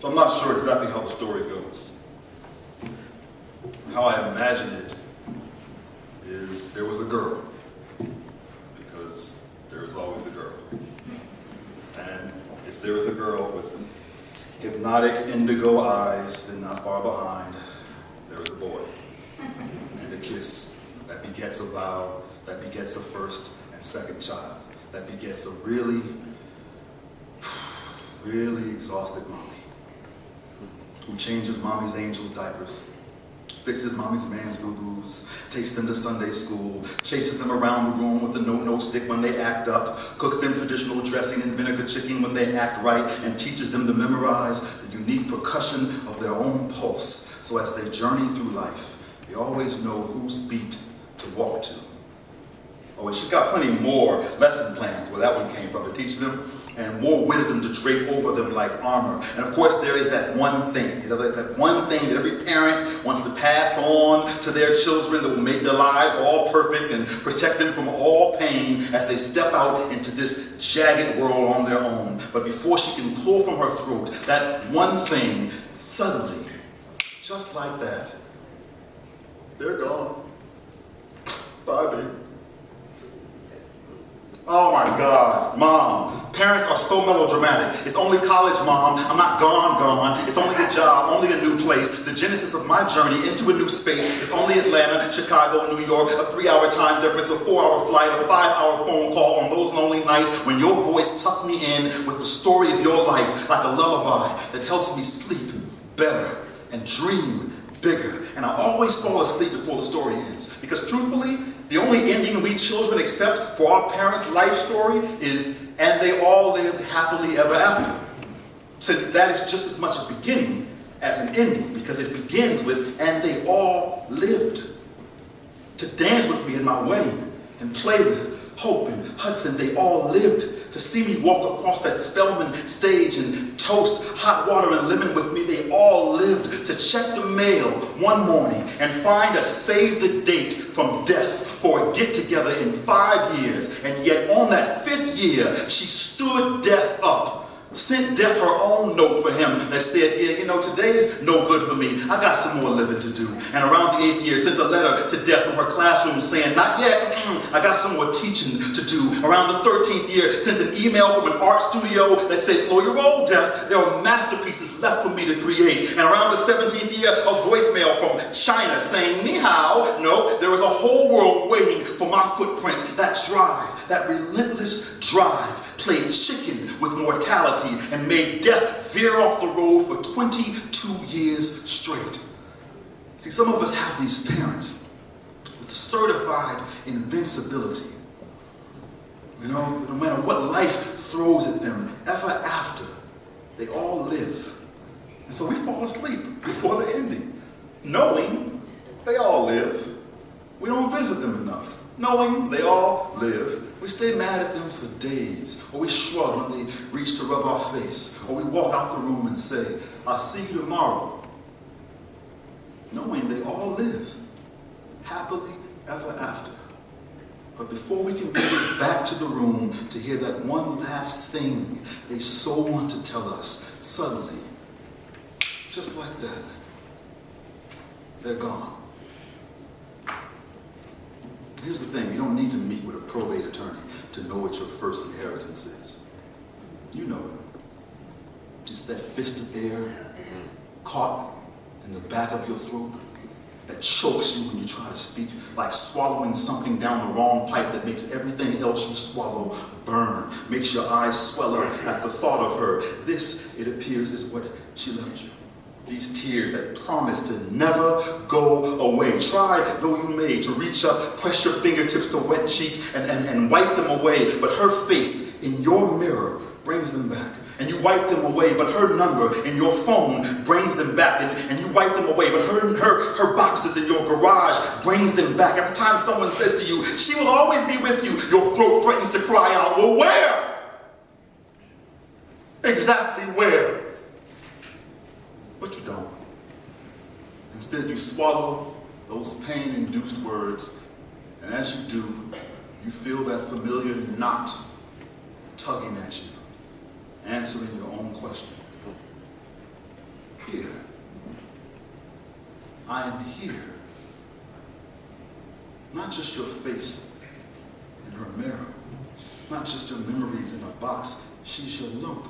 So I'm not sure exactly how the story goes. How I imagine it is there was a girl, because there is always a girl. And if there was a girl with hypnotic indigo eyes, then not far behind, there was a boy. And a kiss that begets a vow, that begets a first and second child, that begets a really, really exhausted mommy, who changes mommy's angel's diapers, fixes mommy's man's boo-boos, takes them to Sunday school, chases them around the room with the no-no stick when they act up, cooks them traditional dressing and vinegar chicken when they act right, and teaches them to memorize the unique percussion of their own pulse, so as they journey through life, they always know whose beat to walk to. Oh, and she's got plenty more lesson plans where that one came from to teach them, and more wisdom to drape over them like armor. And of course there is that one thing, that one thing that every parent wants to pass on to their children that will make their lives all perfect and protect them from all pain as they step out into this jagged world on their own. But before she can pull from her throat that one thing, suddenly, just like that, they're gone. Bye, baby. Oh my God, Mom. Parents are so melodramatic. It's only college, Mom. I'm not gone. It's only a job, only a new place. The genesis of my journey into a new space is only Atlanta, Chicago, New York, a 3-hour time difference, a 4-hour flight, a 5-hour phone call on those lonely nights when your voice tucks me in with the story of your life like a lullaby that helps me sleep better and dream bigger. And I always fall asleep before the story ends. Because truthfully, the only ending we children accept for our parents' life story is, and they all lived happily ever after. Since that is just as much a beginning as an ending, because it begins with, and they all lived. To dance with me in my wedding and play with Hope and Hudson, they all lived. To see me walk across that Spelman stage and toast hot water and lemon with me, they all lived. To check the mail one morning and find a save the date from death for a get-together in 5 years. And yet on that 5th year, she stood death up. Sent death her own note for him that said, yeah, you know, today's no good for me. I got some more living to do. And around the 8th year, sent a letter to death from her classroom saying, not yet, I got some more teaching to do. Around the 13th year, sent an email from an art studio that says, slow your roll, Death. There are masterpieces left for me to create. And around the 17th year, a voicemail from China saying, ni hao. No, there is a whole world waiting for my footprints. That drive, that relentless drive, played chicken with mortality and made death veer off the road for 22 years straight. See, some of us have these parents with certified invincibility. You know, no matter what life throws at them, ever after, they all live. And so we fall asleep before the ending, knowing they all live. We don't visit them enough, knowing they all live. We stay mad at them for days, or we shrug when they reach to rub our face, or we walk out the room and say, I'll see you tomorrow, knowing they all live happily ever after. But before we can make it back to the room to hear that one last thing they so want to tell us, suddenly, just like that, they're gone. Here's the thing, you don't need to meet with a probate attorney to know what your first inheritance is. You know it. It's that fist of air caught in the back of your throat that chokes you when you try to speak, like swallowing something down the wrong pipe that makes everything else you swallow burn, makes your eyes swell up at the thought of her. This, it appears, is what she left you. These tears that promise to never go away. Try, though you may, to reach up, press your fingertips to wet cheeks and wipe them away. But her face in your mirror brings them back. And you wipe them away, but her number in your phone brings them back. And you wipe them away, but her boxes in your garage brings them back. Every time someone says to you, she will always be with you, your throat threatens to cry out, well, where? Exactly where? But you don't. Instead, you swallow those pain-induced words, and as you do, you feel that familiar knot tugging at you, answering your own question. here. I am here. Not just your face in her mirror, not just your memories in a box. She's your lump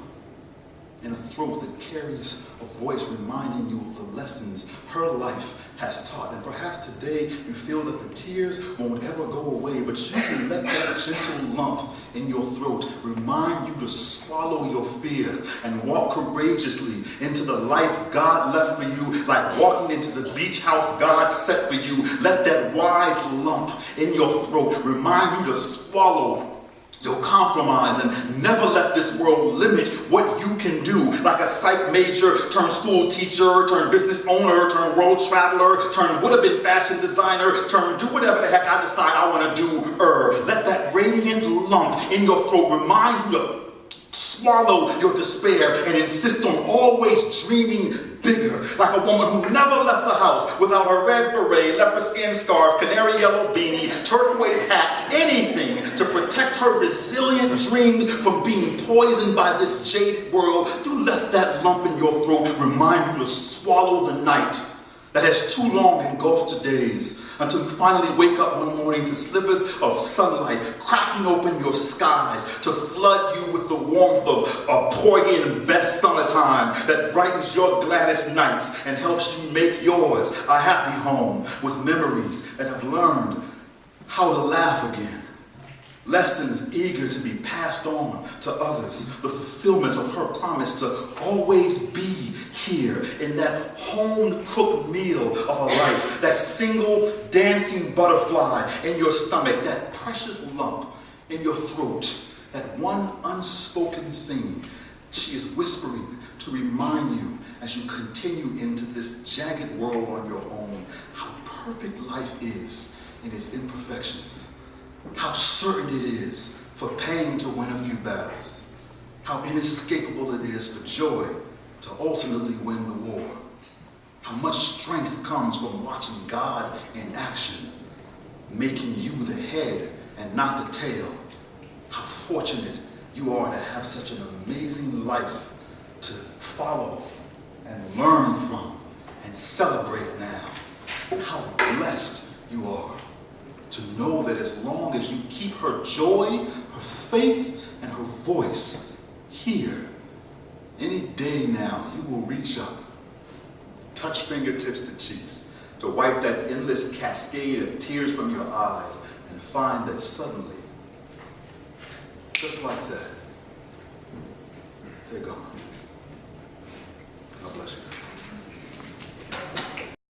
in a throat that carries a voice reminding you of the lessons her life has taught. And perhaps today you feel that the tears won't ever go away, but you can let that gentle lump in your throat remind you to swallow your fear and walk courageously into the life God left for you, like walking into the beach house God set for you. Let that wise lump in your throat remind you to swallow your compromise and never let this world limit what you can do. Like a psych major turned school teacher, turned business owner, turned world traveler, turned would have been fashion designer, turned do whatever the heck I decide I want to do. Let that radiant lump in your throat remind you to swallow your despair and insist on always dreaming bigger, like a woman who never left the house without her red beret, leopard skin scarf, canary yellow beanie, turquoise hat, anything to protect her resilient dreams from being poisoned by this jaded world. You let that lump in your throat remind you to swallow the night that has too long engulfed your days, until you finally wake up one morning to slivers of sunlight cracking open your skies to flood you with the warmth of a poignant best summertime that brightens your gladdest nights and helps you make yours a happy home with memories that have learned how to laugh again. Lessons eager to be passed on to others. The fulfillment of her promise to always be here in that home-cooked meal of a life. That single dancing butterfly in your stomach. That precious lump in your throat. That one unspoken thing she is whispering to remind you as you continue into this jagged world on your own. How perfect life is in its imperfections. How certain it is for pain to win a few battles. How inescapable it is for joy to ultimately win the war. How much strength comes from watching God in action, making you the head and not the tail. How fortunate you are to have such an amazing life to follow and learn from and celebrate now. How blessed you are to know that as long as you keep her joy, her faith, and her voice here, any day now you will reach up, touch fingertips to cheeks, to wipe that endless cascade of tears from your eyes, and find that suddenly, just like that, they're gone.